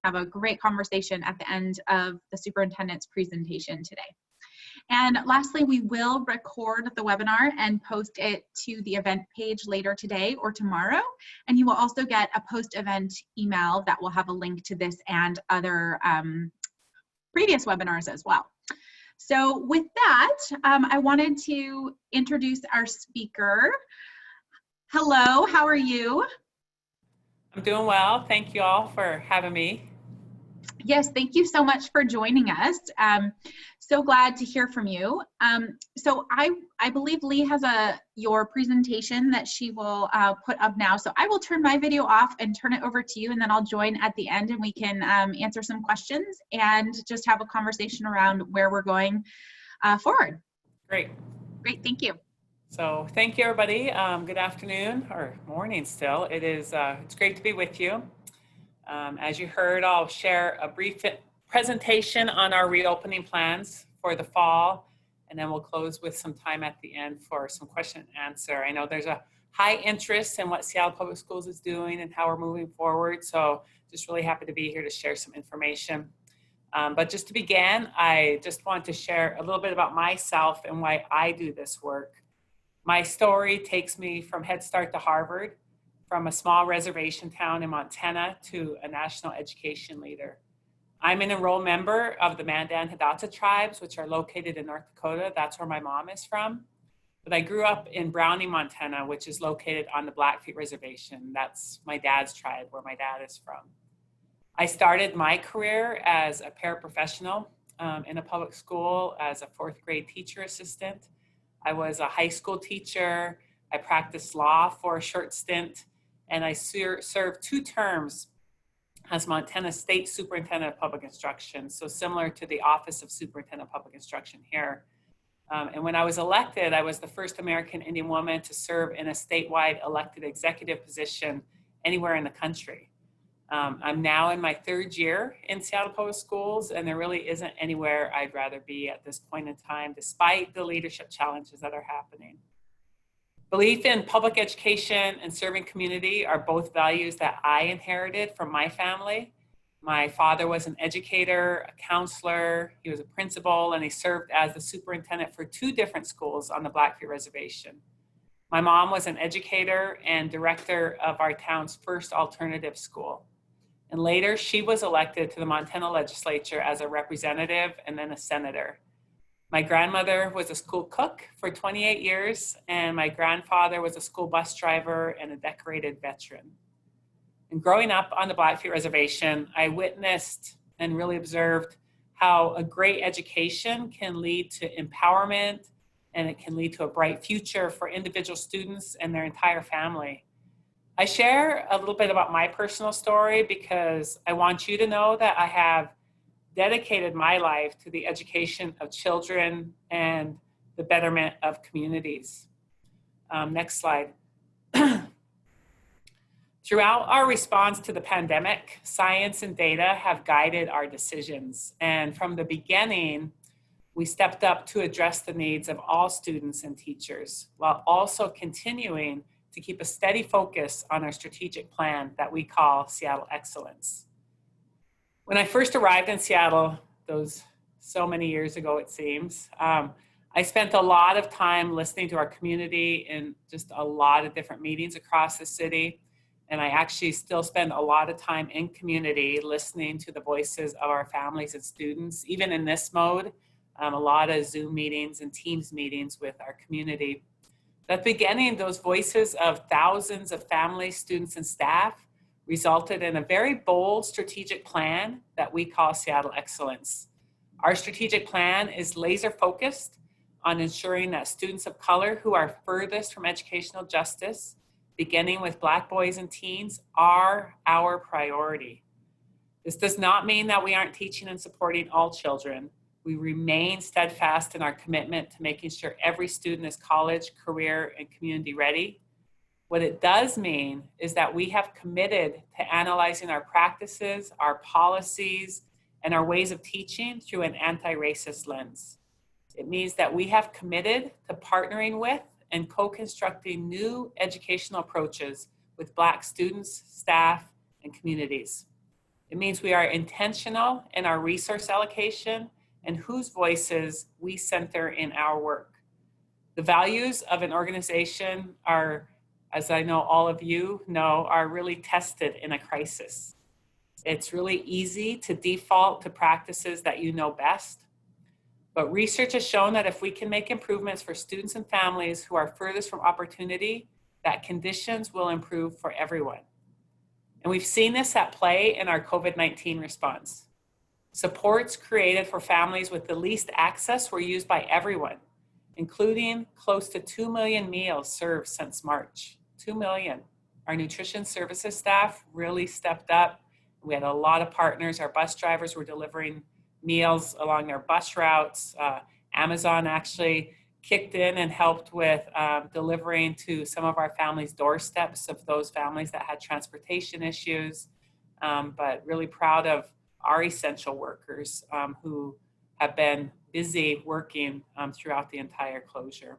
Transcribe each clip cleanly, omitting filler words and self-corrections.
have a great conversation at the end of the superintendent's presentation today. And lastly, we will record the webinar and post it to the event page later today or tomorrow. And you will also get a post-event email that will have a link to this and other previous webinars as well. So with that, I wanted to introduce our speaker. Hello, how are you? I'm doing well. Thank you all for having me. Yes, thank you so much for joining us. So glad to hear from you. So I believe Lee has your presentation that she will put up now. So I will turn my video off and turn it over to you, and then I'll join at the end and we can answer some questions and just have a conversation around where we're going forward. Great. Great, thank you. So thank you, everybody. Good afternoon or morning still. It's great to be with you. As you heard, I'll share a brief presentation on our reopening plans for the fall, and then we'll close with some time at the end for some question and answer. I know there's a high interest in what Seattle Public Schools is doing and how we're moving forward, so just really happy to be here to share some information. But just to begin, I just want to share a little bit about myself and why I do this work. My story takes me from Head Start to Harvard, from a small reservation town in Montana to a national education leader. I'm an enrolled member of the Mandan Hidatsa tribes, which are located in North Dakota. That's where my mom is from. But I grew up in Browning, Montana, which is located on the Blackfeet Reservation. That's my dad's tribe, where my dad is from. I started my career as a paraprofessional in a public school as a 4th grade teacher assistant. I was a high school teacher. I practiced law for a short stint, and I served 2 terms as Montana State Superintendent of Public Instruction, so similar to the Office of Superintendent of Public Instruction here. And when I was elected, I was the first American Indian woman to serve in a statewide elected executive position anywhere in the country. I'm now in my 3rd year in Seattle Public Schools, and there really isn't anywhere I'd rather be at this point in time, despite the leadership challenges that are happening. Belief in public education and serving community are both values that I inherited from my family. My father was an educator, a counselor, he was a principal, and he served as the superintendent for 2 different schools on the Blackfeet Reservation. My mom was an educator and director of our town's first alternative school. And later, she was elected to the Montana legislature as a representative and then a senator. My grandmother was a school cook for 28 years, and my grandfather was a school bus driver and a decorated veteran. And growing up on the Blackfeet Reservation, I witnessed and really observed how a great education can lead to empowerment, and it can lead to a bright future for individual students and their entire family. I share a little bit about my personal story because I want you to know that I have dedicated my life to the education of children and the betterment of communities. Next slide. Throughout our response to the pandemic, science and data have guided our decisions. And from the beginning, we stepped up to address the needs of all students and teachers, while also continuing to keep a steady focus on our strategic plan that we call Seattle Excellence. When I first arrived in Seattle, those so many years ago it seems, I spent a lot of time listening to our community in just a lot of different meetings across the city. And I actually still spend a lot of time in community listening to the voices of our families and students. Even in this mode, a lot of Zoom meetings and Teams meetings with our community. At the beginning, those voices of thousands of families, students, and staff resulted in a very bold strategic plan that we call Seattle Excellence. Our strategic plan is laser focused on ensuring that students of color who are furthest from educational justice, beginning with Black boys and teens, are our priority. This does not mean that we aren't teaching and supporting all children. We remain steadfast in our commitment to making sure every student is college, career, and community ready. What it does mean is that we have committed to analyzing our practices, our policies, and our ways of teaching through an anti-racist lens. It means that we have committed to partnering with and co-constructing new educational approaches with Black students, staff, and communities. It means we are intentional in our resource allocation and whose voices we center in our work. The values of an organization are, as I know all of you know, are really tested in a crisis. It's really easy to default to practices that you know best. But research has shown that if we can make improvements for students and families who are furthest from opportunity, that conditions will improve for everyone. And we've seen this at play in our COVID-19 response. Supports created for families with the least access were used by everyone, including close to 2 million meals served since March. 2 million. Our nutrition services staff really stepped up. We had a lot of partners. Our bus drivers were delivering meals along their bus routes. Amazon actually kicked in and helped with delivering to some of our families' doorsteps of those families that had transportation issues. But really proud of our essential workers who have been busy working throughout the entire closure.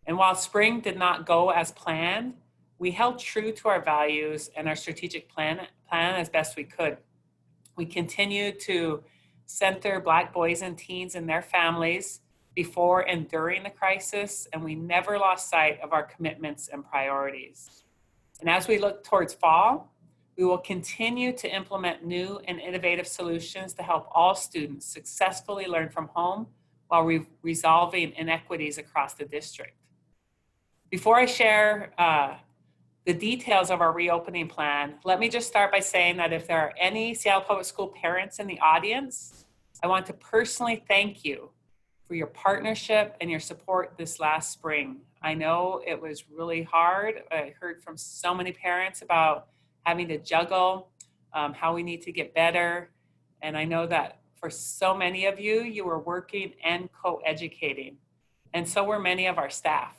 And while spring did not go as planned, we held true to our values and our strategic plan as best we could. We continued to center Black boys and teens and their families before and during the crisis, and we never lost sight of our commitments and priorities. And as we look towards fall, we will continue to implement new and innovative solutions to help all students successfully learn from home while resolving inequities across the district. Before I share the details of our reopening plan, let me just start by saying that if there are any Seattle Public School parents in the audience, I want to personally thank you for your partnership and your support this last spring. I know it was really hard. I heard from so many parents about having to juggle how we need to get better. And I know that for so many of you, you were working and co-educating, and so were many of our staff.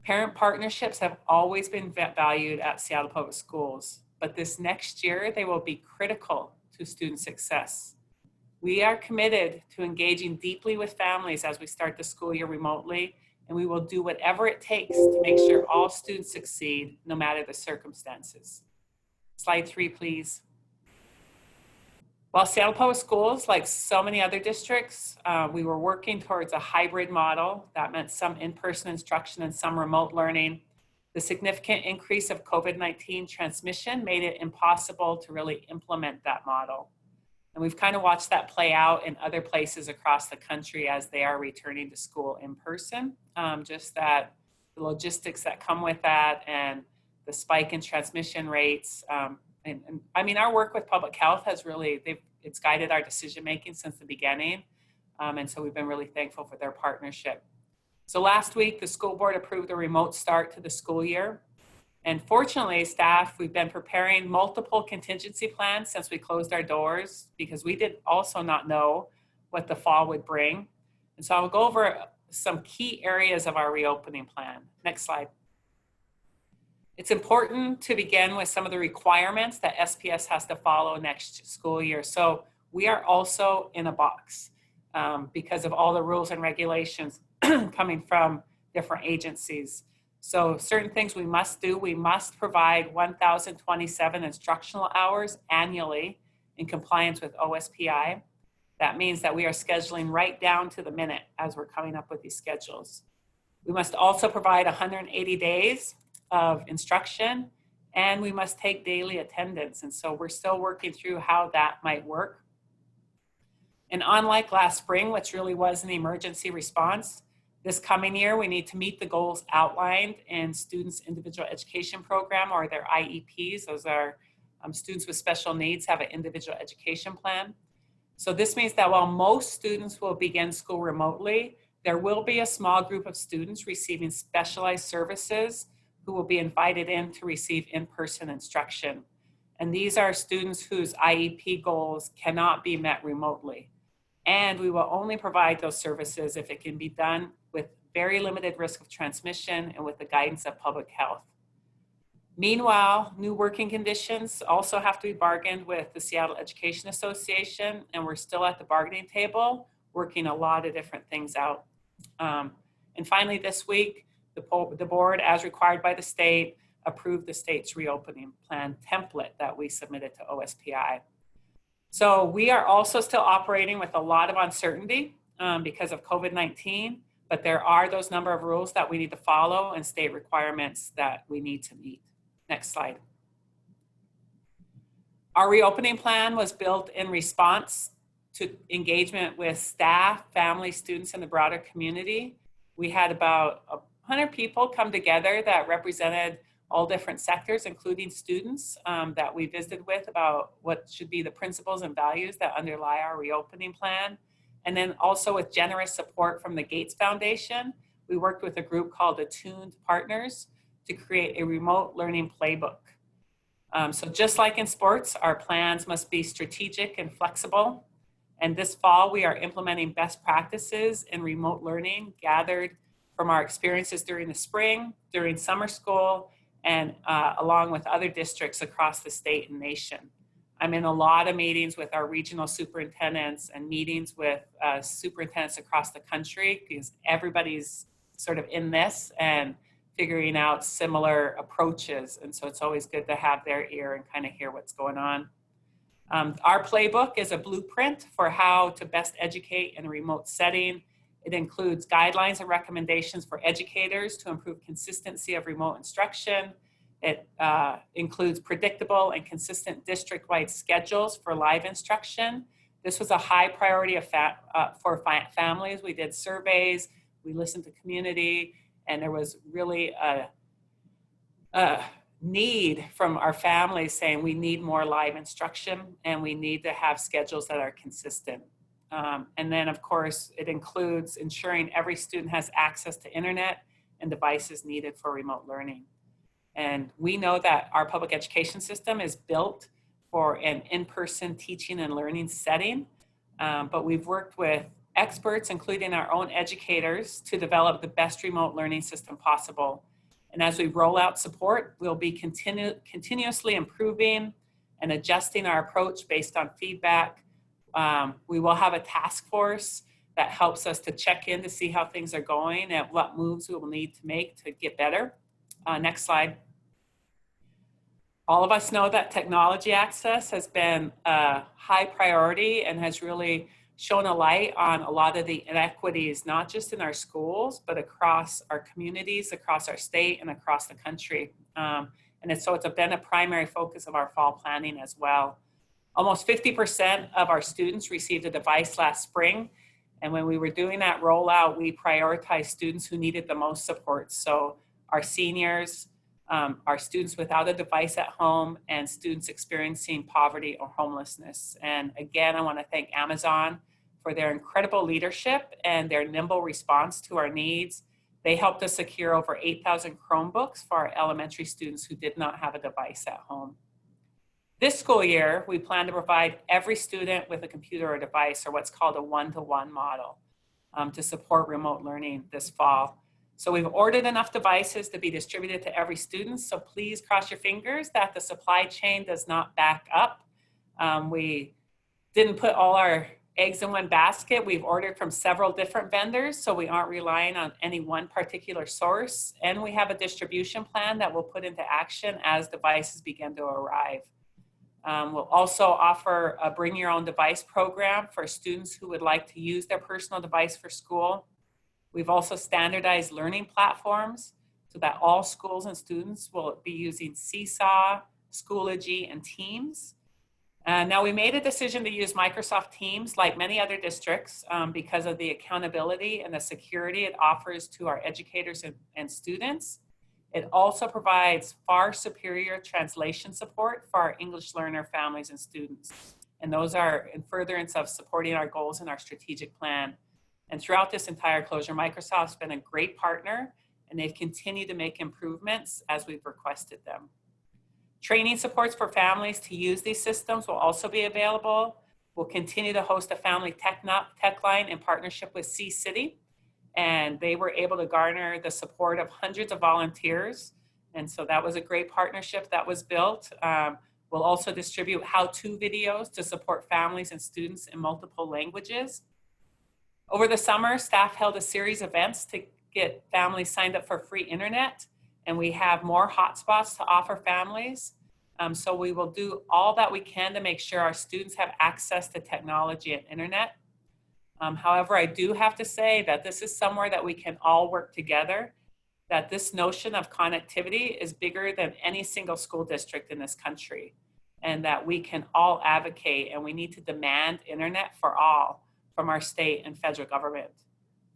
Parent partnerships have always been valued at Seattle Public Schools, but this next year, they will be critical to student success. We are committed to engaging deeply with families as we start the school year remotely, and we will do whatever it takes to make sure all students succeed, no matter the circumstances. Slide 3, please. While Seattle Public Schools, like so many other districts, we were working towards a hybrid model. That meant some in-person instruction and some remote learning. The significant increase of COVID-19 transmission made it impossible to really implement that model. And we've kind of watched that play out in other places across the country as they are returning to school in person. Just that the logistics that come with that and the spike in transmission rates. And I mean, our work with public health has really, it's guided our decision-making since the beginning. And so we've been really thankful for their partnership. So last week, the school board approved a remote start to the school year. And fortunately, staff, we've been preparing multiple contingency plans since we closed our doors, because we did also not know what the fall would bring. And so I'll go over some key areas of our reopening plan. Next slide. It's important to begin with some of the requirements that SPS has to follow next school year. So we are also in a box because of all the rules and regulations coming from different agencies. So certain things we must do, we must provide 1,027 instructional hours annually in compliance with OSPI. That means that we are scheduling right down to the minute as we're coming up with these schedules. We must also provide 180 days of instruction, and we must take daily attendance. And so we're still working through how that might work. And unlike last spring, which really was an emergency response, this coming year, we need to meet the goals outlined in students' individual education program, or their IEPs. Those are students with special needs have an individual education plan. So this means that while most students will begin school remotely, there will be a small group of students receiving specialized services who will be invited in to receive in-person instruction. And these are students whose IEP goals cannot be met remotely. And we will only provide those services if it can be done with very limited risk of transmission and with the guidance of public health. Meanwhile, new working conditions also have to be bargained with the Seattle Education Association, and we're still at the bargaining table, working a lot of different things out. And finally, this week, the board, as required by the state, approved the state's reopening plan template that we submitted to OSPI. So we are also still operating with a lot of uncertainty because of COVID-19, but there are those number of rules that we need to follow and state requirements that we need to meet. Next slide. Our reopening plan was built in response to engagement with staff, families, students, and the broader community. We had about 100 people come together that represented all different sectors, including students that we visited with about what should be the principles and values that underlie our reopening plan. And then also with generous support from the Gates Foundation, we worked with a group called OnetoOne Partners to create a remote learning playbook. So just like in sports, our plans must be strategic and flexible. And this fall, we are implementing best practices in remote learning gathered from our experiences during the spring, during summer school, and along with other districts across the state and nation. I'm in a lot of meetings with our regional superintendents and meetings with superintendents across the country because everybody's sort of in this and figuring out similar approaches. And so it's always good to have their ear and kind of hear what's going on. Our playbook is a blueprint for how to best educate in a remote setting. It includes guidelines and recommendations for educators to improve consistency of remote instruction. It includes predictable and consistent district-wide schedules for live instruction. This was a high priority for families. We did surveys, we listened to community, and there was really a need from our families saying we need more live instruction and we need to have schedules that are consistent. And then of course, it includes ensuring every student has access to internet and devices needed for remote learning. And we know that our public education system is built for an in-person teaching and learning setting, but we've worked with experts, including our own educators, to develop the best remote learning system possible. And as we roll out support, we'll be continuously improving and adjusting our approach based on feedback. We will have a task force that helps us to check in to see how things are going and what moves we will need to make to get better. Next slide. All of us know that technology access has been a high priority and has really shone a light on a lot of the inequities, not just in our schools, but across our communities, across our state, and across the country. And it's been a primary focus of our fall planning as well. Almost 50% of our students received a device last spring. And when we were doing that rollout, we prioritized students who needed the most support. So our seniors, our students without a device at home, and students experiencing poverty or homelessness. And again, I want to thank Amazon for their incredible leadership and their nimble response to our needs. They helped us secure over 8,000 Chromebooks for our elementary students who did not have a device at home. This school year, we plan to provide every student with a computer or device, or what's called a one-to-one model, to support remote learning this fall. So we've ordered enough devices to be distributed to every student, so please cross your fingers that the supply chain does not back up. We didn't put all our eggs in one basket. We've ordered from several different vendors, so we aren't relying on any one particular source. And we have a distribution plan that we'll put into action as devices begin to arrive. We'll also offer a bring your own device program for students who would like to use their personal device for school. We've also standardized learning platforms so that all schools and students will be using Seesaw, Schoology, and Teams. Now we made a decision to use Microsoft Teams like many other districts because of the accountability and the security it offers to our educators and students. It also provides far superior translation support for our English learner families and students. And those are in furtherance of supporting our goals in our strategic plan. And throughout this entire closure, Microsoft's been a great partner, and they've continued to make improvements as we've requested them. Training supports for families to use these systems will also be available. We'll continue to host a family tech line in partnership with C-City, and they were able to garner the support of hundreds of volunteers. And so that was a great partnership that was built. We'll also distribute how-to videos to support families and students in multiple languages. Over the summer, staff held a series of events to get families signed up for free internet. and we have more hotspots to offer families. So we will do all that we can to make sure our students have access to technology and internet. However, I do have to say that this is somewhere that we can all work together, that this notion of connectivity is bigger than any single school district in this country, and that we can all advocate and we need to demand internet for all from our state and federal government.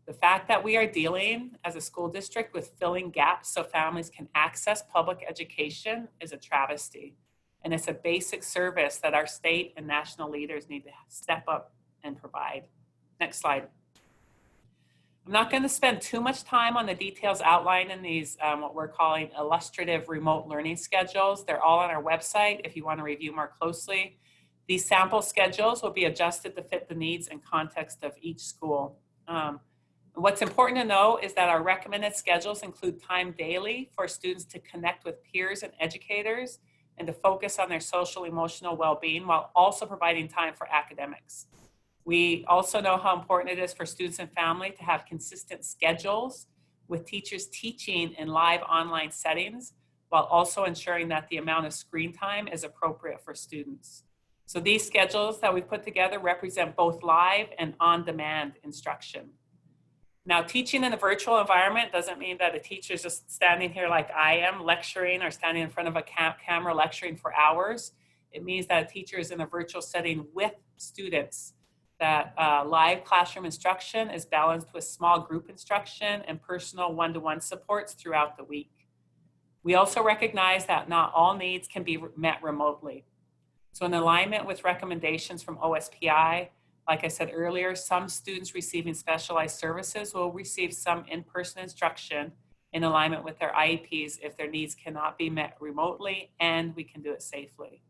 The fact that we are dealing as a school district with filling gaps so families can access public education is a travesty. And it's a basic service that our state and national leaders need to step up and provide. Next slide. I'm not going to spend too much time on the details outlined in these, what we're calling illustrative remote learning schedules. They're all on our website if you want to review more closely. These sample schedules will be adjusted to fit the needs and context of each school. What's important to know is that our recommended schedules include time daily for students to connect with peers and educators and to focus on their social emotional well-being while also providing time for academics. We also know how important it is for students and family to have consistent schedules with teachers teaching in live online settings while also ensuring that the amount of screen time is appropriate for students. So these schedules that we've put together represent both live and on-demand instruction. Now, teaching in a virtual environment doesn't mean that a teacher is just standing here like I am lecturing or standing in front of a camera lecturing for hours. It means that a teacher is in a virtual setting with students, that live classroom instruction is balanced with small group instruction and personal one-to-one supports throughout the week. We also recognize that not all needs can be met remotely. So in alignment with recommendations from OSPI, like I said earlier, some students receiving specialized services will receive some in-person instruction in alignment with their IEPs if their needs cannot be met remotely and we can do it safely.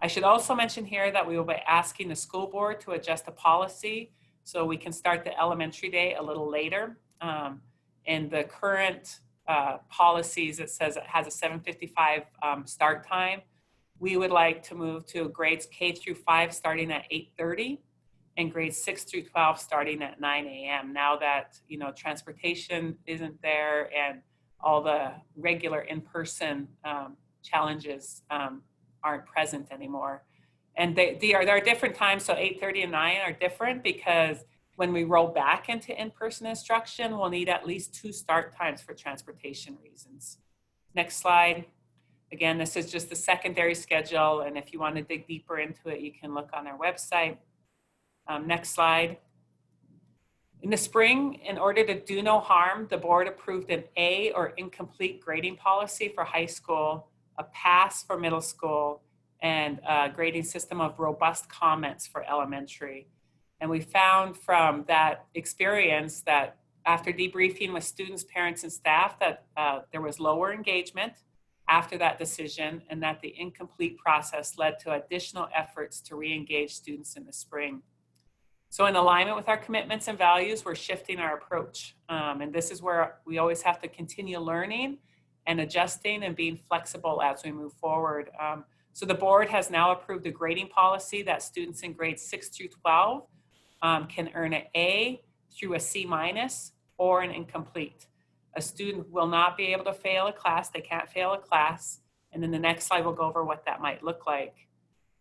I should also mention here that we will be asking the school board to adjust the policy so we can start the elementary day a little later. In the current policies, it says it has a 7:55 start time. We would like to move to grades K through 5 starting at 8:30 and grades 6 through 12 starting at 9 a.m. Now that, you know, transportation isn't there and all the regular in-person challenges aren't present anymore. And there are different times, so 8:30 and 9 are different because when we roll back into in-person instruction, we'll need at least 2 start times for transportation reasons. Next slide. Again, this is just the secondary schedule, and if you want to dig deeper into it, you can look on our website. Next slide. In the spring, in order to do no harm, the board approved an A or incomplete grading policy for high school, a pass for middle school, and a grading system of robust comments for elementary. And we found from that experience that after debriefing with students, parents, and staff that there was lower engagement after that decision and that the incomplete process led to additional efforts to re-engage students in the spring. So in alignment with our commitments and values, we're shifting our approach. And this is where we always have to continue learning and adjusting and being flexible as we move forward. So the board has now approved a grading policy that students in grades 6 through 12 can earn an A through a C- or an incomplete. A student will not be able to fail a class. They can't fail a class. And then the next slide will go over what that might look like.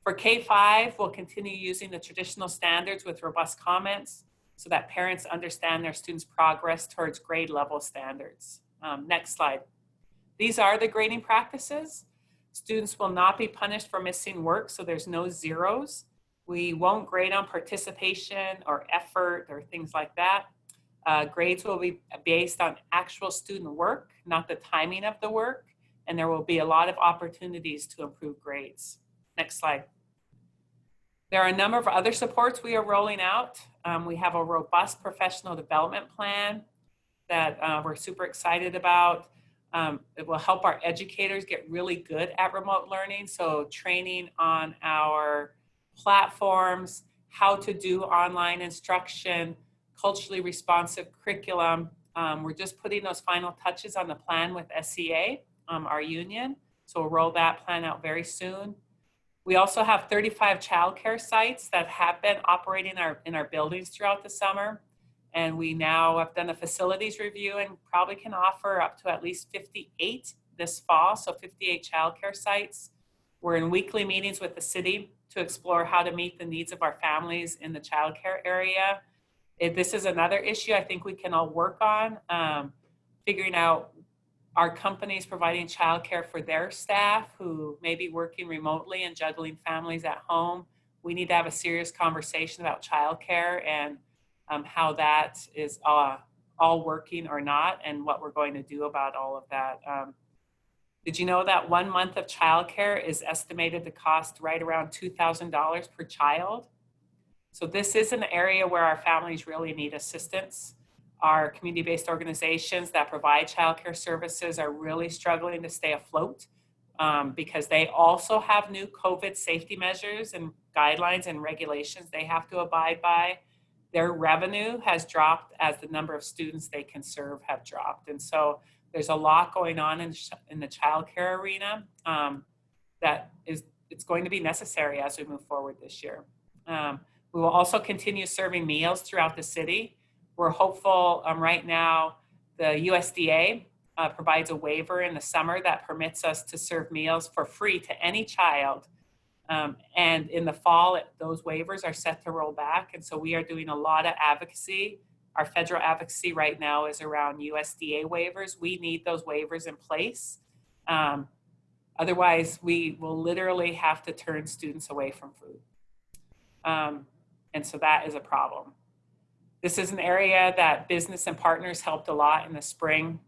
For K-5, we'll continue using the traditional standards with robust comments so that parents understand their students' progress towards grade level standards. Next slide. These are the grading practices. Students will not be punished for missing work, so there's no zeros. We won't grade on participation or effort or things like that. Grades will be based on actual student work, not the timing of the work, and there will be a lot of opportunities to improve grades. Next slide. There are a number of other supports we are rolling out. We have a robust professional development plan that we're super excited about. It will help our educators get really good at remote learning. So training on our platforms, how to do online instruction, culturally responsive curriculum. We're just putting those final touches on the plan with SCA, our union. So we'll roll that plan out very soon. We also have 35 childcare sites that have been operating in our buildings throughout the summer. And we now have done a facilities review and probably can offer up to at least 58 this fall, so 58 childcare sites. We're in weekly meetings with the city to explore how to meet the needs of our families in the childcare area. This is another issue I think we can all work on, figuring out our companies providing childcare for their staff who may be working remotely and juggling families at home. We need to have a serious conversation about childcare and how that is all working or not, and what we're going to do about all of that. Did you know that 1 month of childcare is estimated to cost right around $2,000 per child? So this is an area where our families really need assistance. Our community-based organizations that provide childcare services are really struggling to stay afloat because they also have new COVID safety measures and guidelines and regulations they have to abide by. Their revenue has dropped as the number of students they can serve have dropped. And so there's a lot going on in the childcare arena it's going to be necessary as we move forward this year. We will also continue serving meals throughout the city. We're hopeful right now the USDA provides a waiver in the summer that permits us to serve meals for free to any child. And in the fall, those waivers are set to roll back. And so we are doing a lot of advocacy. Our federal advocacy right now is around USDA waivers. We need those waivers in place. Otherwise, we will literally have to turn students away from food. And so that is a problem. This is an area that business and partners helped a lot in the spring.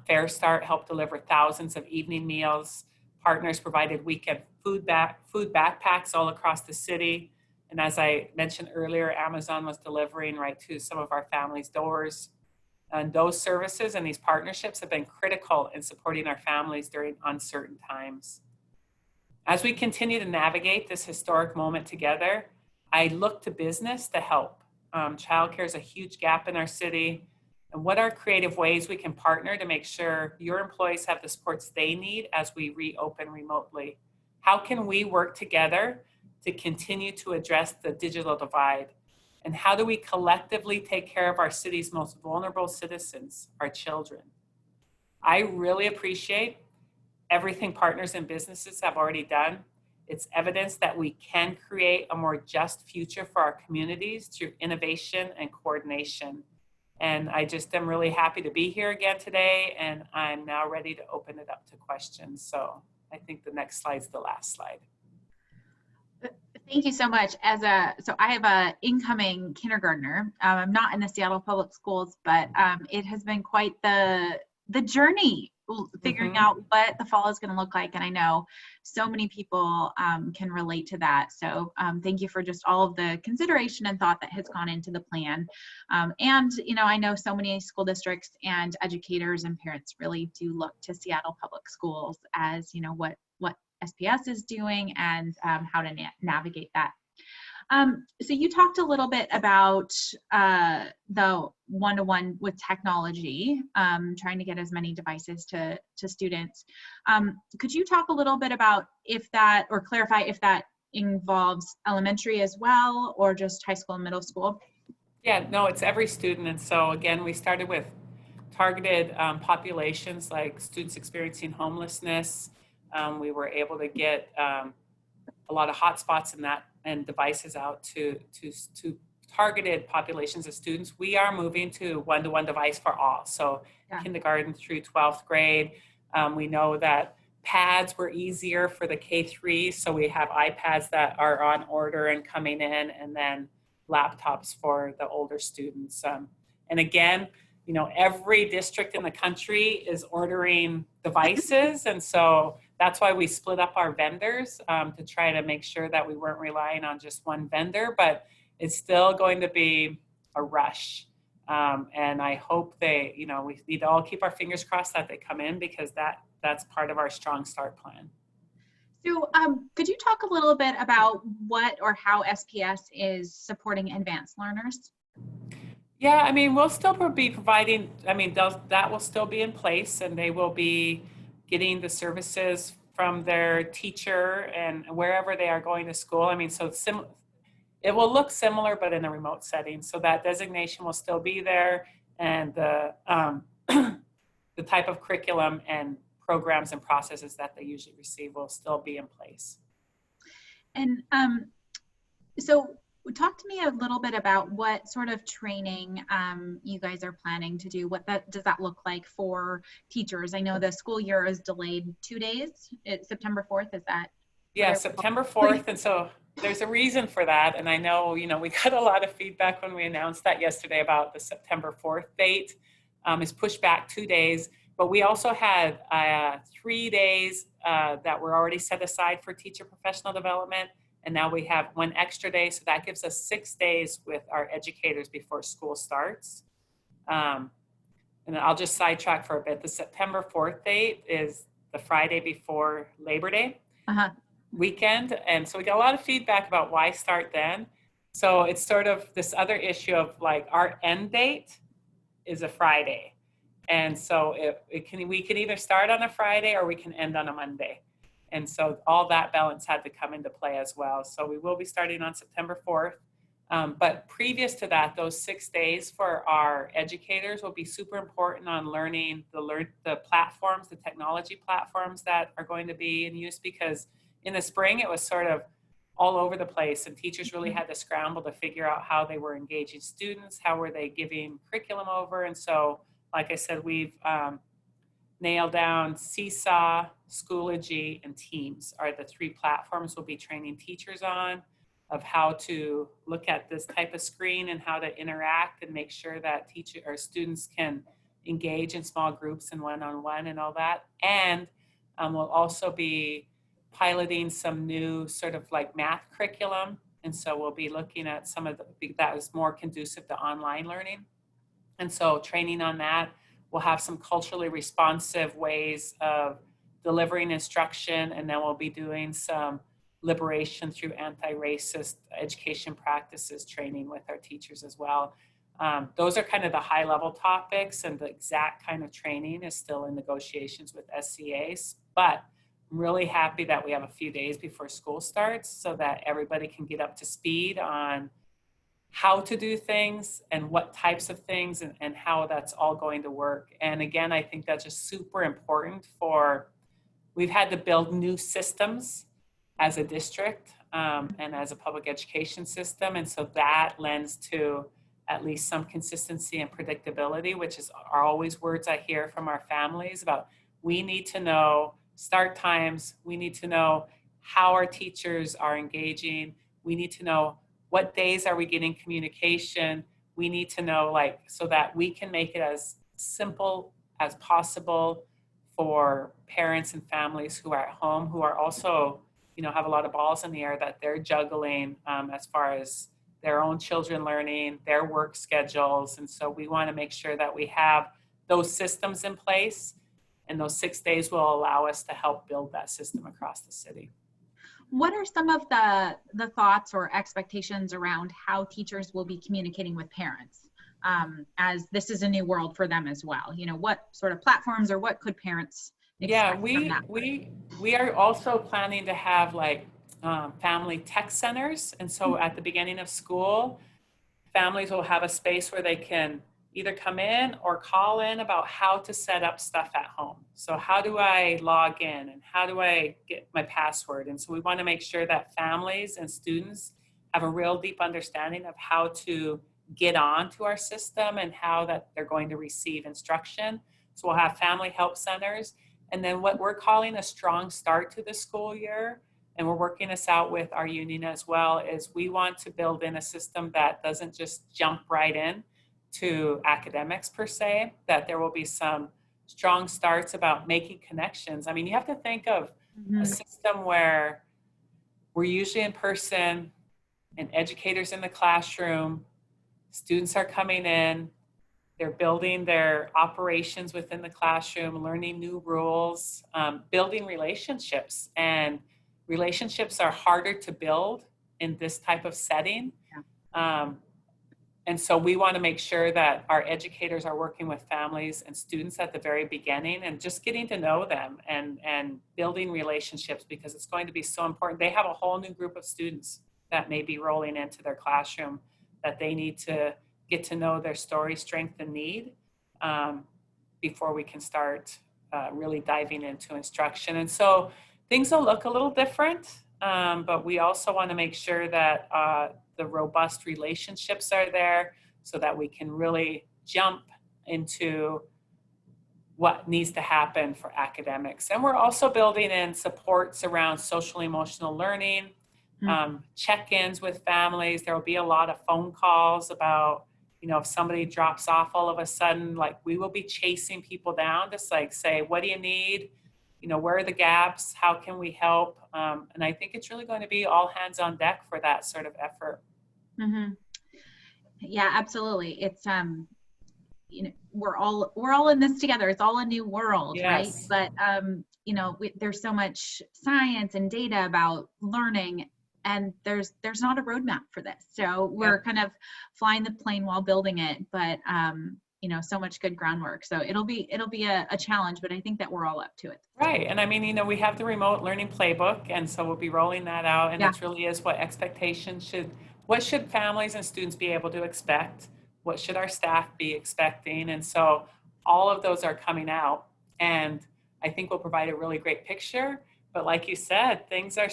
Fair Start helped deliver thousands of evening meals. Partners provided weekend food backpacks all across the city. And as I mentioned earlier, Amazon was delivering right to some of our families' doors. And those services and these partnerships have been critical in supporting our families during uncertain times. As we continue to navigate this historic moment together, I look to business to help. Childcare is a huge gap in our city. And what are creative ways we can partner to make sure your employees have the supports they need as we reopen remotely? How can we work together to continue to address the digital divide? And how do we collectively take care of our city's most vulnerable citizens, our children? I really appreciate everything partners and businesses have already done. It's evidence that we can create a more just future for our communities through innovation and coordination. And I just am really happy to be here again today, and I'm now ready to open it up to questions. So I think the next slide's the last slide. Thank you so much. So I have a incoming kindergartner. I'm not in the Seattle Public Schools, but it has been quite the journey figuring out what the fall is going to look like. And I know so many people can relate to that. So thank you for just all of the consideration and thought that has gone into the plan. And, you know, I know so many school districts and educators and parents really do look to Seattle Public Schools as, you know, what SPS is doing and how to navigate that. So you talked a little bit about the one-to-one with technology, trying to get as many devices to students. Could you talk a little bit about if that, or clarify if that involves elementary as well, or just high school and middle school? Yeah, no, it's every student. And so again, we started with targeted populations like students experiencing homelessness. We were able to get a lot of hotspots in that and devices out to targeted populations of students. We are moving to one-to-one device for all. So kindergarten through 12th grade. We know that pads were easier for the K-3. So we have iPads that are on order and coming in, and then laptops for the older students. And again, you know, every district in the country is ordering devices. And so that's why we split up our vendors to try to make sure that we weren't relying on just one vendor, but it's still going to be a rush. And I hope they, you know, we need to all keep our fingers crossed that they come in, because that's part of our Strong Start plan. So could you talk a little bit about what or how SPS is supporting advanced learners? Yeah, I mean, we'll still be providing, I mean, that will still be in place, and they will be getting the services from their teacher and wherever they are going to school. I mean, so it will look similar, but in a remote setting. So that designation will still be there, and the the type of curriculum and programs and processes that they usually receive will still be in place. And so talk to me a little bit about what sort of training you guys are planning to do. What does that look like for teachers? I know the school year is delayed 2 days. It's September 4th. Is that? Yeah, September 4th. And so there's a reason for that. And I know, you know, we got a lot of feedback when we announced that yesterday about the September 4th date. Is pushed back 2 days. But we also had 3 days that were already set aside for teacher professional development. And now we have 1 extra day. So that gives us 6 days with our educators before school starts. And I'll just sidetrack for a bit. The September 4th date is the Friday before Labor Day weekend. And so we got a lot of feedback about why start then. So it's sort of this other issue of like our end date is a Friday. And so we can either start on a Friday or we can end on a Monday. And so all that balance had to come into play as well. So we will be starting on September 4th. But previous to that, those 6 days for our educators will be super important on learning the platforms, the technology platforms that are going to be in use, because in the spring it was sort of all over the place, and teachers really had to scramble to figure out how they were engaging students, how were they giving curriculum over. And so, like I said, we've nailed down Seesaw, Schoology, and Teams are the 3 platforms we'll be training teachers on, of how to look at this type of screen and how to interact and make sure that students can engage in small groups and one-on-one and all that. And we'll also be piloting some new sort of like math curriculum. And so we'll be looking at some of that is more conducive to online learning. And so training on that, we'll have some culturally responsive ways of delivering instruction. And then we'll be doing some liberation through anti-racist education practices training with our teachers as well. Those are kind of the high level topics, and the exact kind of training is still in negotiations with SCAs. But I'm really happy that we have a few days before school starts so that everybody can get up to speed on how to do things and what types of things and how that's all going to work. And again, I think that's just super important we've had to build new systems as a district and as a public education system. And so that lends to at least some consistency and predictability, which are always words I hear from our families about. We need to know start times. We need to know how our teachers are engaging. We need to know what days are we getting communication. We need to know, like, so that we can make it as simple as possible for parents and families who are at home, who are also, you know, have a lot of balls in the air that they're juggling as far as their own children learning, their work schedules. And so we want to make sure that we have those systems in place, and those 6 days will allow us to help build that system across the city. What are some of the thoughts or expectations around how teachers will be communicating with parents, as this is a new world for them as well? You know, what sort of platforms or what could parents expect from that? We are also planning to have like family tech centers. And so at the beginning of school, families will have a space where they can either come in or call in about how to set up stuff at home. So how do I log in and how do I get my password? And so we want to make sure that families and students have a real deep understanding of how to get on to our system and how that they're going to receive instruction. So we'll have family help centers. And then what we're calling a strong start to the school year, and we're working this out with our union as well, is we want to build in a system that doesn't just jump right in to academics per se, that there will be some strong starts about making connections. I mean, you have to think of a system where we're usually in person and educators in the classroom, students are coming in, they're building their operations within the classroom, learning new rules, building relationships. And relationships are harder to build in this type of setting. Yeah. And so we want to make sure that our educators are working with families and students at the very beginning and just getting to know them and building relationships, because it's going to be so important. They have a whole new group of students that may be rolling into their classroom that they need to get to know their story, strength, and need before we can start really diving into instruction. And so things will look a little different, but we also want to make sure that the robust relationships are there so that we can really jump into what needs to happen for academics. And we're also building in supports around social emotional learning, check-ins with families. There will be a lot of phone calls about, if somebody drops off all of a sudden, like we will be chasing people down, just like say, what do you need? Where are the gaps? How can we help? And I think it's really going to be all hands on deck for that sort of effort. Mm-hmm. Yeah, absolutely. It's, we're all in this together. It's all a new world, Yes. right? But, there's so much science and data about learning, and there's not a roadmap for this. So we're kind of flying the plane while building it, but so much good groundwork. So it'll be a challenge, but I think that we're all up to it. Right. And I mean, we have the remote learning playbook, and so we'll be rolling that out. And it really is what what should families and students be able to expect? What should our staff be expecting? And so all of those are coming out, and I think we'll provide a really great picture. But like you said, things are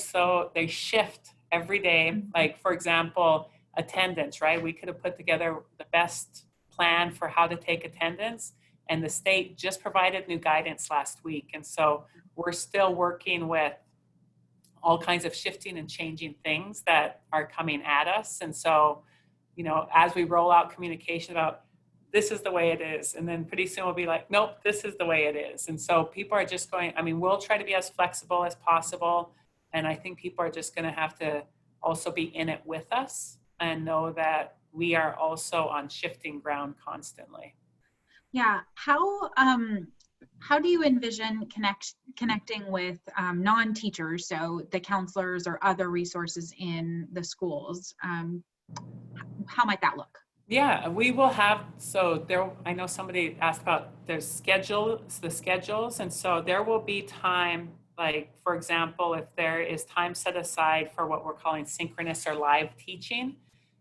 they shift every day. Like, for example, attendance, right? We could have put together the best plan for how to take attendance, and the state just provided new guidance last week. And so we're still working with all kinds of shifting and changing things that are coming at us. And so, as we roll out communication about this is the way it is, and then pretty soon we'll be like, nope, this is the way it is. And so people are just we'll try to be as flexible as possible. And I think people are just going to have to also be in it with us and know that we are also on shifting ground constantly. Yeah. How do you envision connecting with non-teachers, so the counselors or other resources in the schools? How might that look? Yeah, we will have, I know somebody asked about the schedules, and so there will be time, like, for example, if there is time set aside for what we're calling synchronous or live teaching,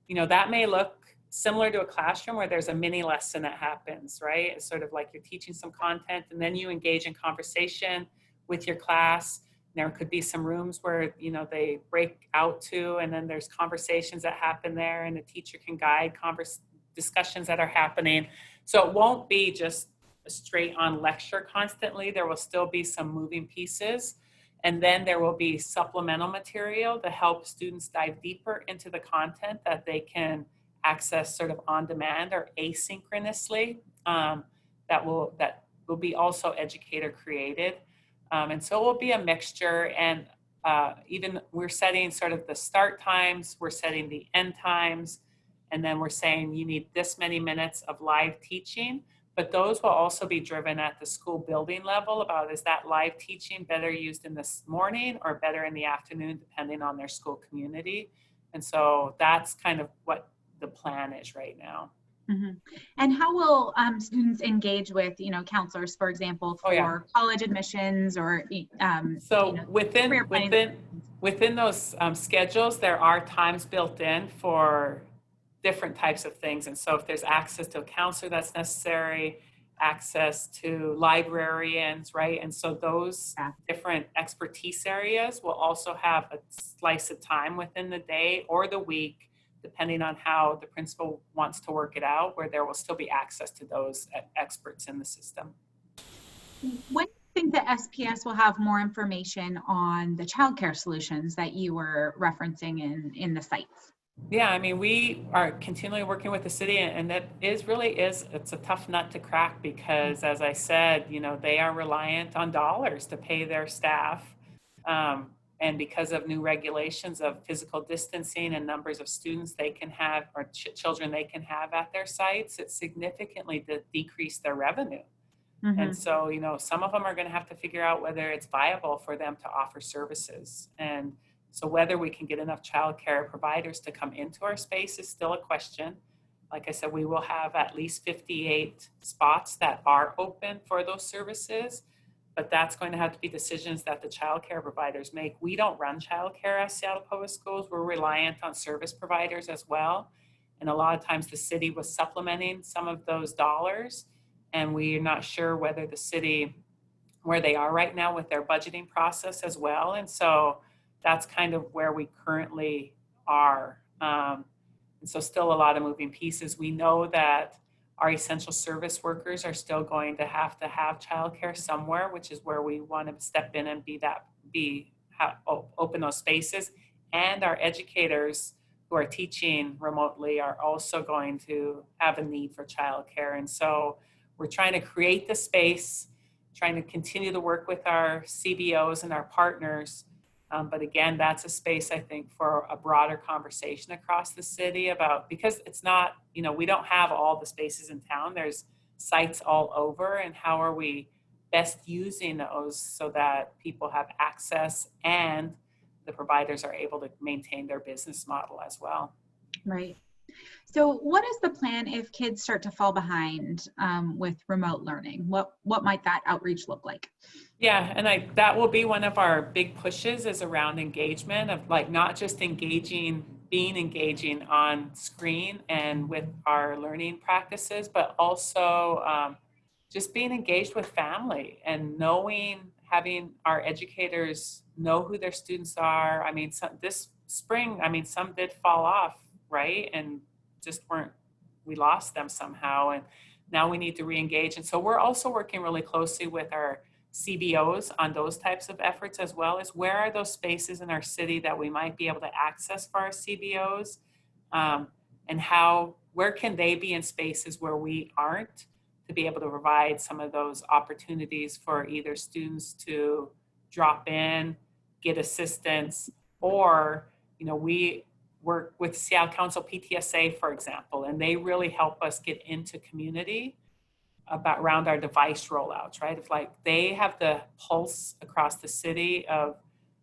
that may look similar to a classroom where there's a mini lesson that happens, right? It's sort of like you're teaching some content and then you engage in conversation with your class. There could be some rooms where, they break out to, and then there's conversations that happen there, and the teacher can guide discussions that are happening. So it won't be just a straight on lecture constantly. There will still be some moving pieces. And then there will be supplemental material to help students dive deeper into the content that they can access sort of on demand or asynchronously. That will be also educator created. And so it will be a mixture, and even we're setting sort of the start times, we're setting the end times, and then we're saying you need this many minutes of live teaching, but those will also be driven at the school building level about, is that live teaching better used in the morning or better in the afternoon, depending on their school community. And so that's kind of what the plan is right now. Mm-hmm. And how will students engage with, counselors, for example, for college admissions or within those schedules, there are times built in for different types of things. And so if there's access to a counselor that's necessary, access to librarians, right? And so those different expertise areas will also have a slice of time within the day or the week, depending on how the principal wants to work it out, where there will still be access to those experts in the system. When do you think that SPS will have more information on the childcare solutions that you were referencing in the sites? Yeah, we are continually working with the city, and that it's a tough nut to crack because, as I said, they are reliant on dollars to pay their staff. And because of new regulations of physical distancing and numbers of students they can have, or children they can have at their sites, it significantly decreased their revenue. Mm-hmm. And so, some of them are going to have to figure out whether it's viable for them to offer services. And so whether we can get enough childcare providers to come into our space is still a question. Like I said, we will have at least 58 spots that are open for those services. but that's going to have to be decisions that the childcare providers make. We don't run childcare at Seattle Public Schools. We're reliant on service providers as well. And a lot of times the city was supplementing some of those dollars, and we're not sure whether the city, where they are right now with their budgeting process as well. And so that's kind of where we currently are. And so still a lot of moving pieces. We know that our essential service workers are still going to have childcare somewhere, which is where we want to step in and open those spaces. And our educators who are teaching remotely are also going to have a need for childcare. And so we're trying to create the space, trying to continue to work with our CBOs and our partners. But again, that's a space, I think, for a broader conversation across the city about, because it's not, we don't have all the spaces in town. There's sites all over, and how are we best using those so that people have access and the providers are able to maintain their business model as well. Right. So what is the plan if kids start to fall behind with remote learning? What might that outreach look like? Yeah, and that will be one of our big pushes, is around engagement, of like not just being engaging on screen and with our learning practices, but also just being engaged with family and having our educators know who their students are. I mean, this spring, some did fall off, right? And we lost them somehow. And now we need to re-engage. And so we're also working really closely with our CBOs on those types of efforts, as well as where are those spaces in our city that we might be able to access for our CBOs, and where can they be in spaces where we aren't, to be able to provide some of those opportunities for either students to drop in, get assistance, or, we work with Seattle Council PTSA, for example, and they really help us get into community around our device rollouts, right? If they have the pulse across the city of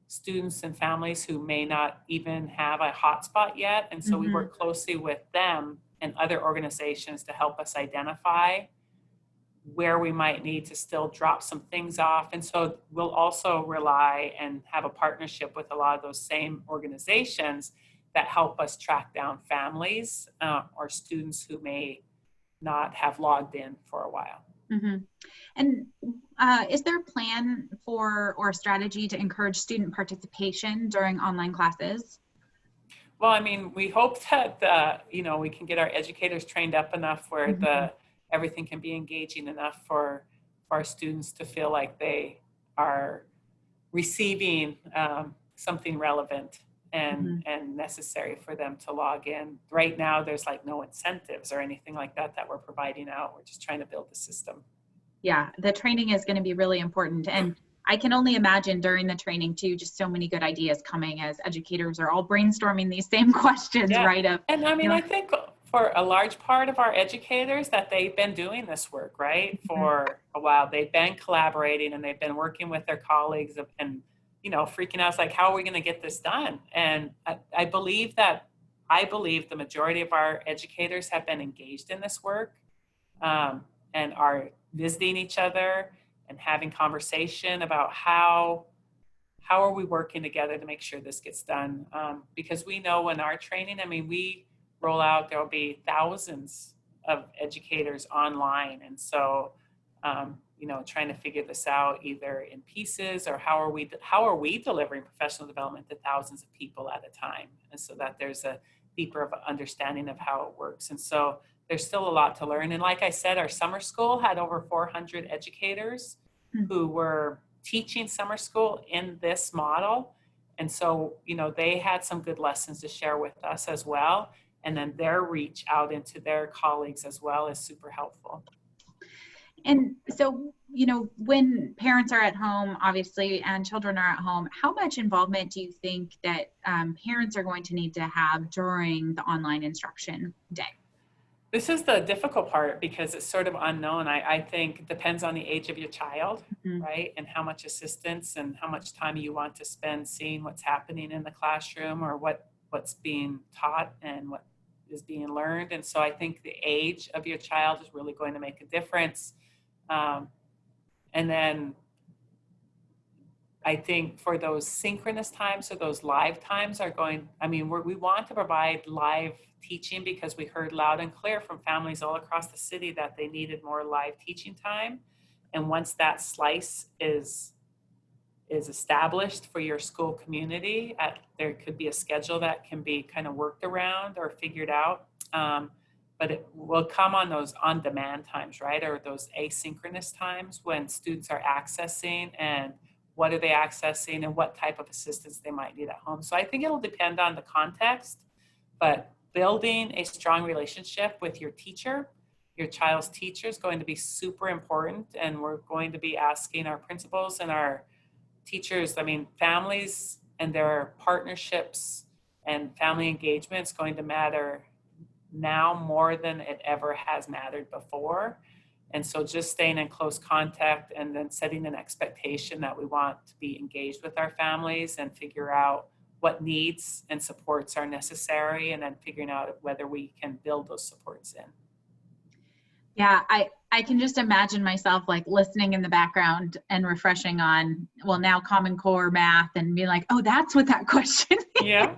students and families who may not even have a hotspot yet. And so we work closely with them and other organizations to help us identify where we might need to still drop some things off. And so we'll also rely and have a partnership with a lot of those same organizations that help us track down families or students who may not have logged in for a while. Mm-hmm. And is there a plan or a strategy to encourage student participation during online classes? Well, we hope that we can get our educators trained up enough where everything can be engaging enough for our students to feel like they are receiving something relevant and necessary for them to log in. Right now, there's no incentives or anything like that we're providing out. We're just trying to build the system. Yeah, the training is going to be really important. And I can only imagine during the training too, just so many good ideas coming as educators are all brainstorming these same questions, right? I think for a large part of our educators that they've been doing this work, right? For a while, they've been collaborating and they've been working with their colleagues and freaking out. It's like, how are we going to get this done? And I believe the majority of our educators have been engaged in this work and are visiting each other and having conversation about how are we working together to make sure this gets done. Because we know in our training, we roll out, there'll be thousands of educators online. And so, trying to figure this out either in pieces or how are we delivering professional development to thousands of people at a time, and so that there's a deeper understanding of how it works. And so there's still a lot to learn. And like I said, our summer school had over 400 educators who were teaching summer school in this model. And so, they had some good lessons to share with us as well. And then their reach out into their colleagues as well is super helpful. And so, when parents are at home, obviously, and children are at home, how much involvement do you think that parents are going to need to have during the online instruction day? This is the difficult part because it's sort of unknown. I think it depends on the age of your child, right? And how much assistance and how much time you want to spend seeing what's happening in the classroom or what's being taught and what is being learned. And so I think the age of your child is really going to make a difference. And then I think for those synchronous times, so those live times are going, I mean, we want to provide live teaching because we heard loud and clear from families all across the city that they needed more live teaching time. And once that slice is established for your school community, there could be a schedule that can be kind of worked around or figured out. But it will come on those on-demand times, right? Or those asynchronous times when students are accessing, and what are they accessing and what type of assistance they might need at home. So I think it'll depend on the context, but building a strong relationship with your teacher, your child's teacher, is going to be super important. And we're going to be asking our principals and our teachers, I mean, families and their partnerships and family engagement is going to matter now more than it ever has mattered before. And so just staying in close contact and then setting an expectation that we want to be engaged with our families and figure out what needs and supports are necessary, and then figuring out whether we can build those supports in. Yeah, I can just imagine myself like listening in the background and refreshing on, well, now Common Core math, and be like, oh, that's what that question is. Yeah.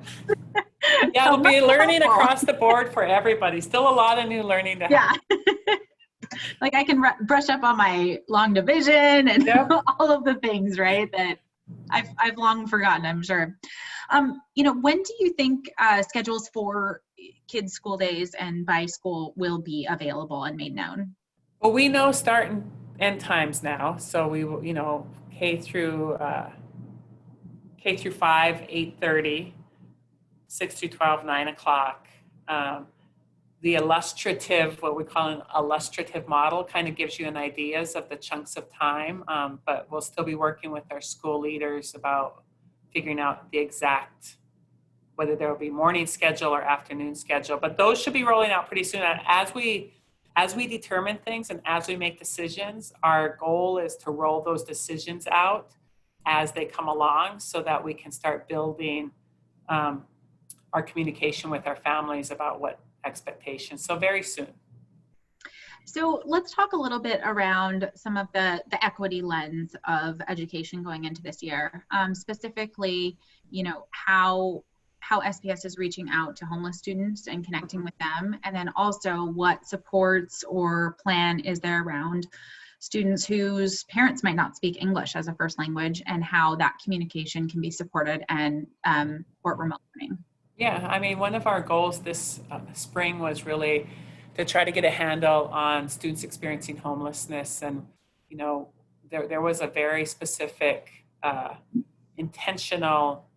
Yeah, it'll be learning across the board for everybody. Still a lot of new learning to happen. Yeah. Like I can brush up on my long division and Yep. all of the things, right, that I've long forgotten, I'm sure. When do you think schedules for kids' school days and by school will be available and made known? Well, we know start and end times now. So we will, K through 5, 8:30, 6 through 12, 9 o'clock. The illustrative, what we call an illustrative model, kind of gives you an ideas of the chunks of time, but we'll still be working with our school leaders about figuring out the exact, whether there will be morning schedule or afternoon schedule, but those should be rolling out pretty soon. As we determine things and as we make decisions, our goal is to roll those decisions out as they come along so that we can start building our communication with our families about what expectations. So very soon. So let's talk a little bit around some of the equity lens of education going into this year. Specifically, how SPS is reaching out to homeless students and connecting with them, and then also what supports or plan is there around students whose parents might not speak English as a first language, and how that communication can be supported and support remote learning. Yeah, I mean, one of our goals this spring was really to try to get a handle on students experiencing homelessness. And, there was a very specific, intentional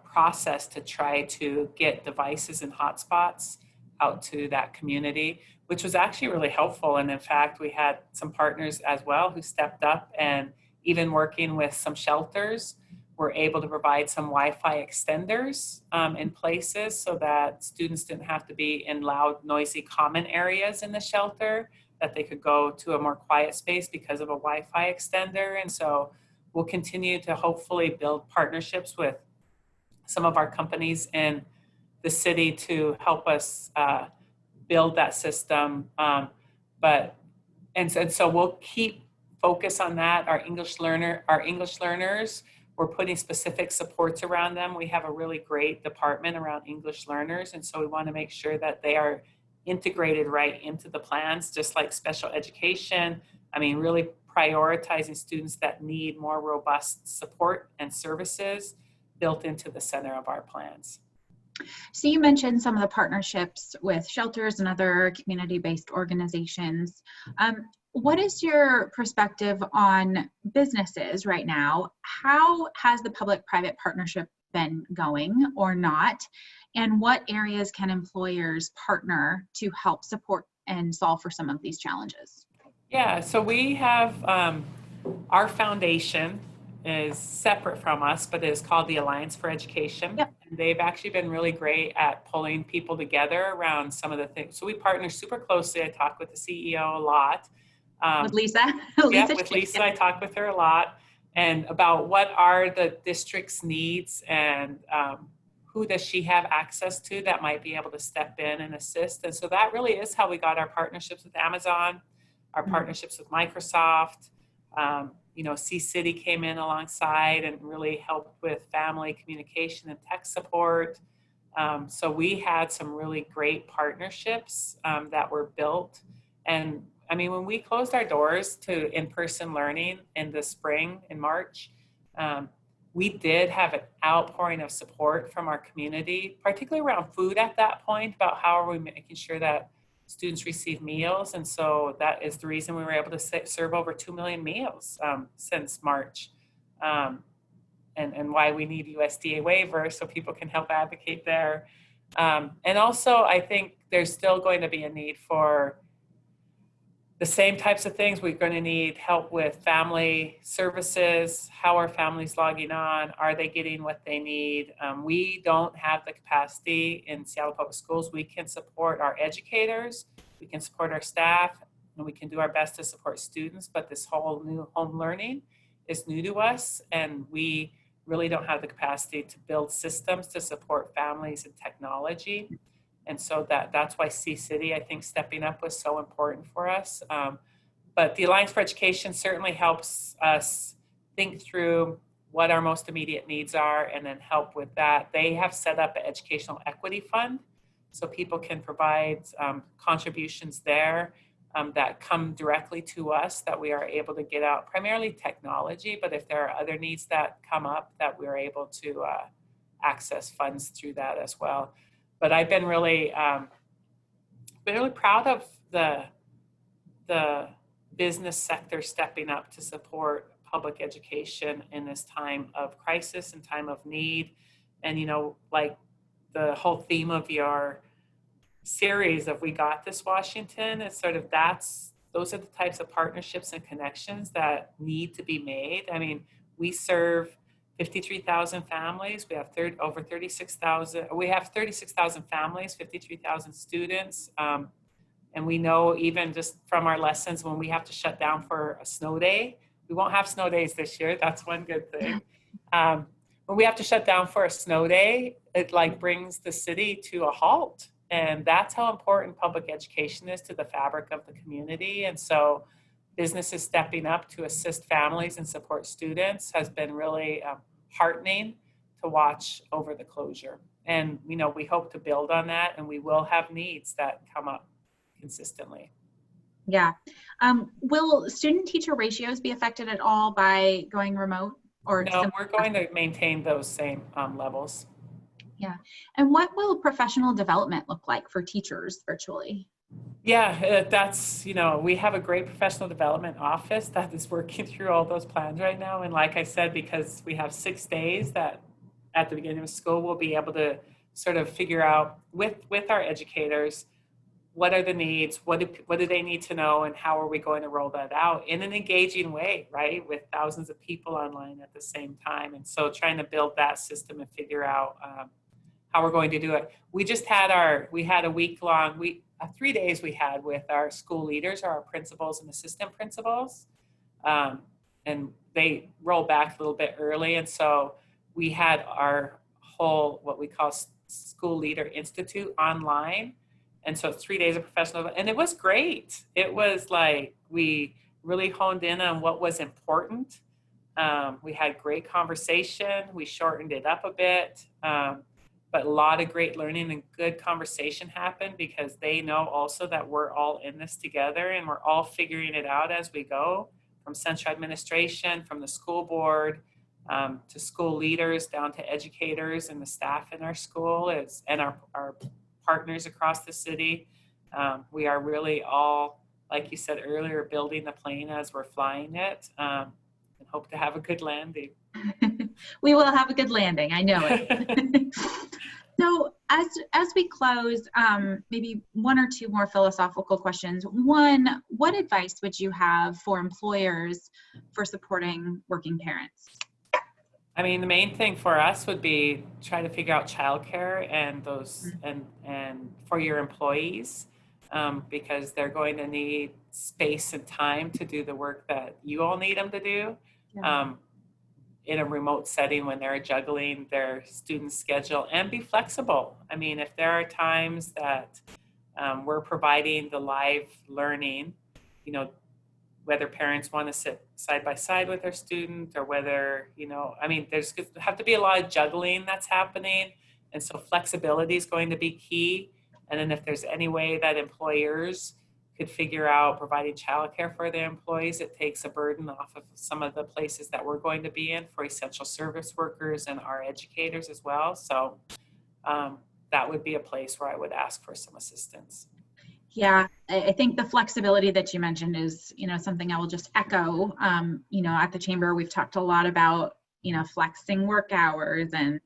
process to try to get devices and hotspots out to that community, which was actually really helpful. And in fact, we had some partners as well who stepped up, and even working with some shelters, were able to provide some Wi-Fi extenders in places so that students didn't have to be in loud, noisy common areas in the shelter, that they could go to a more quiet space because of a Wi-Fi extender. And so we'll continue to hopefully build partnerships with some of our companies in the city to help us build that system. So we'll keep focus on that. Our English learners, we're putting specific supports around them. We have a really great department around English learners, and so we want to make sure that they are integrated right into the plans, just like special education. I mean, really prioritizing students that need more robust support and services built into the center of our plans. So you mentioned some of the partnerships with shelters and other community-based organizations. What is your perspective on businesses right now? How has the public-private partnership been going or not? And what areas can employers partner to help support and solve for some of these challenges? Yeah, so we have our foundation is separate from us, but it is called the Alliance for Education. Yep. And they've actually been really great at pulling people together around some of the things. So we partner super closely. I talk with the CEO a lot. With Lisa? Yeah, with Lisa, I talk with her a lot, and about what are the district's needs, and who does she have access to that might be able to step in and assist. And so that really is how we got our partnerships with Amazon, our partnerships with Microsoft, C-City came in alongside and really helped with family communication and tech support. So we had some really great partnerships that were built. And I mean, when we closed our doors to in-person learning in the spring, in March, we did have an outpouring of support from our community, particularly around food at that point, about how are we making sure that students receive meals. And so that is the reason we were able to serve over 2 million meals since March, and why we need USDA waiver so people can help advocate there. And also, I think there's still going to be a need for the same types of things. We're going to need help with family services. How are families logging on? Are they getting what they need? We don't have the capacity in Seattle Public Schools. We can support our educators, we can support our staff, and we can do our best to support students, but this whole new home learning is new to us, and we really don't have the capacity to build systems to support families and technology. And so that's why C-City, I think, stepping up was so important for us. But the Alliance for Education certainly helps us think through what our most immediate needs are and then help with that. They have set up an educational equity fund so people can provide contributions there that come directly to us, that we are able to get out, primarily technology, but if there are other needs that come up, that we're able to access funds through that as well. But I've been really proud of the business sector stepping up to support public education in this time of crisis and time of need. And, like the whole theme of your series of We Got This Washington, it's sort of those are the types of partnerships and connections that need to be made. I mean, we serve 53,000 families. We have over 36,000. We have 36,000 families, 53,000 students. And we know, even just from our lessons, when we have to shut down for a snow day, we won't have snow days this year. That's one good thing. When we have to shut down for a snow day, it brings the city to a halt. And that's how important public education is to the fabric of the community. And so businesses stepping up to assist families and support students has been really heartening to watch over the closure. And, we hope to build on that, and we will have needs that come up consistently. Yeah. Will student-teacher ratios be affected at all by going remote? Or no, we're going to maintain those same levels. Yeah. And what will professional development look like for teachers virtually? Yeah, that's, we have a great professional development office that is working through all those plans right now. And like I said, because we have 6 days that at the beginning of school, we'll be able to sort of figure out with our educators, what are the needs, what do they need to know, and how are we going to roll that out in an engaging way, right? With thousands of people online at the same time. And so trying to build that system and figure out how we're going to do it. We had a week-long, 3 days we had with our school leaders, our principals and assistant principals. And they rolled back a little bit early. And so we had our whole, what we call School Leader Institute online. And so 3 days of professional, and it was great. It was we really honed in on what was important. We had great conversation. We shortened it up a bit. But a lot of great learning and good conversation happened, because they know also that we're all in this together and we're all figuring it out as we go, from central administration, from the school board, to school leaders, down to educators and the staff in our school, and our partners across the city. We are really all, like you said earlier, building the plane as we're flying it, and hope to have a good landing. We will have a good landing, I know it. So as we close, maybe one or two more philosophical questions. One, what advice would you have for employers for supporting working parents? I mean, the main thing for us would be try to figure out childcare and those and for your employees, because they're going to need space and time to do the work that you all need them to do. Yeah. In a remote setting, when they're juggling their student schedule, and be flexible. I mean, if there are times that we're providing the live learning, whether parents want to sit side by side with their student or whether, I mean, there's have to be a lot of juggling that's happening. And so flexibility is going to be key. And then if there's any way that employers could figure out providing childcare for their employees, it takes a burden off of some of the places that we're going to be in for essential service workers and our educators as well. So that would be a place where I would ask for some assistance. Yeah, I think the flexibility that you mentioned is, something I will just echo. At the chamber, we've talked a lot about, flexing work hours and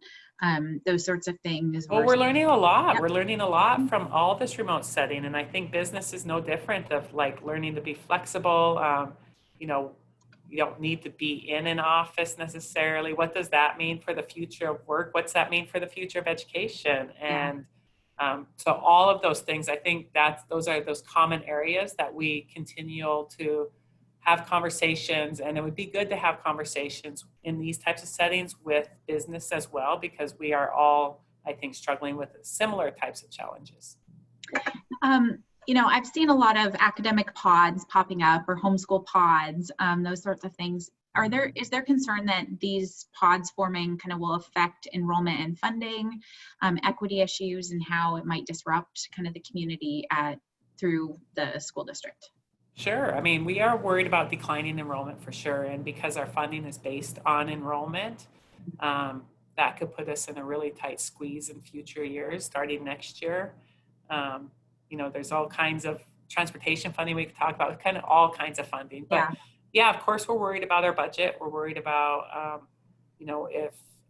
those sorts of things. Well, we're learning a lot. Yep. We're learning a lot from all this remote setting. And I think business is no different of like learning to be flexible. You don't need to be in an office necessarily. What does that mean for the future of work? What's that mean for the future of education? And so all of those things, I think those are those common areas that we continue to have conversations, and it would be good to have conversations in these types of settings with business as well, because we are all, I think, struggling with similar types of challenges. I've seen a lot of academic pods popping up or homeschool pods, those sorts of things. Is there concern that these pods forming kind of will affect enrollment and funding, equity issues, and how it might disrupt kind of the community through the school district? Sure. I mean, we are worried about declining enrollment for sure. And because our funding is based on enrollment, that could put us in a really tight squeeze in future years, starting next year. There's all kinds of transportation funding we could talk about, kind of all kinds of funding. But yeah, of course, we're worried about our budget. We're worried about,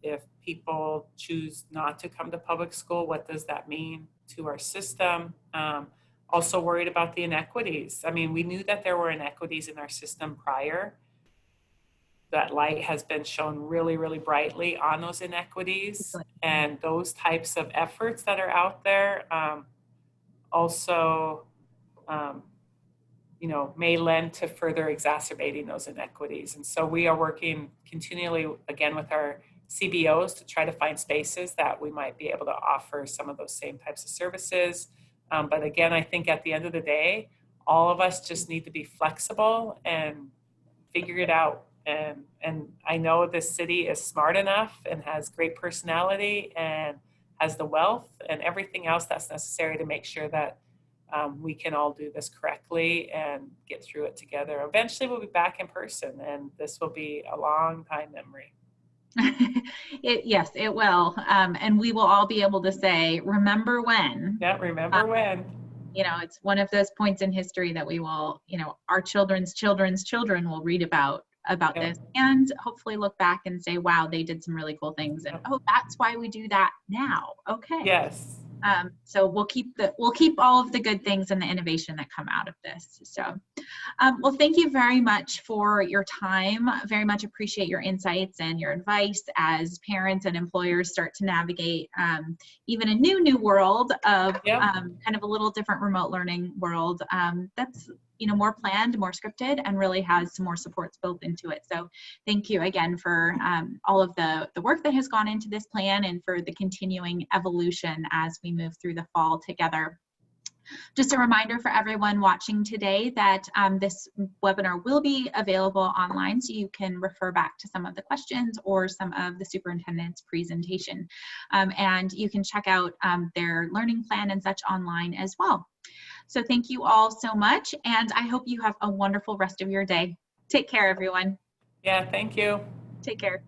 if people choose not to come to public school, what does that mean to our system? Also worried about the inequities. I mean, we knew that there were inequities in our system prior. That light has been shown really, really brightly on those inequities, and those types of efforts that are out there also may lend to further exacerbating those inequities. And so we are working continually, again, with our CBOs to try to find spaces that we might be able to offer some of those same types of services. But again, I think at the end of the day, all of us just need to be flexible and figure it out. And I know this city is smart enough and has great personality and has the wealth and everything else that's necessary to make sure that we can all do this correctly and get through it together. Eventually we'll be back in person, and this will be a long time memory. Yes, it will. And we will all be able to say, remember when? Yeah, remember when. It's one of those points in history that we will, our children's children will read about this, and hopefully look back and say, wow, they did some really cool things. And oh, that's why we do that now. Okay. Yes. So we'll keep all of the good things and the innovation that come out of this. So, well, thank you very much for your time. Very much appreciate your insights and your advice as parents and employers start to navigate even a new world of kind of a little different remote learning world that's more planned, more scripted, and really has some more supports built into it. So thank you again for all of the work that has gone into this plan and for the continuing evolution as we move through the fall together. Just a reminder for everyone watching today that this webinar will be available online, so you can refer back to some of the questions or some of the superintendent's presentation. And you can check out their learning plan and such online as well. So thank you all so much, and I hope you have a wonderful rest of your day. Take care, everyone. Yeah, thank you. Take care.